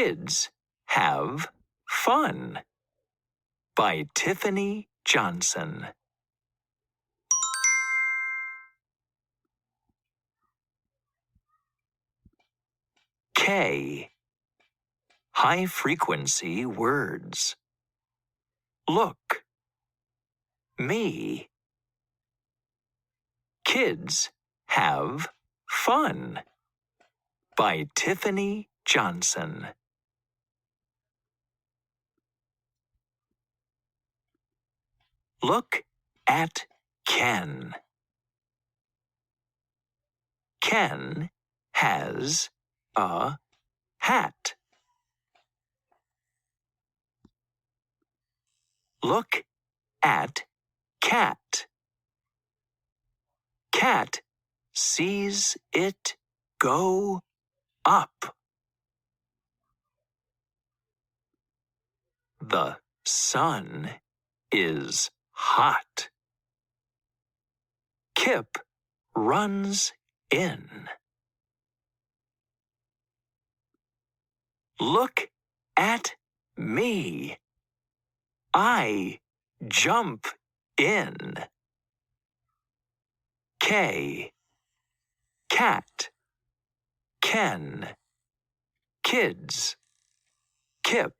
Kids have fun. By Tiffany Johnson. K. High-frequency words. Look. Me. Kids have fun. By Tiffany Johnson. Look at Ken. Ken has a hat. Look at Cat. Cat sees it go up. The sun is hot. Kip runs in. Look at me. I jump in. K. Cat. Ken. Kids. Kip.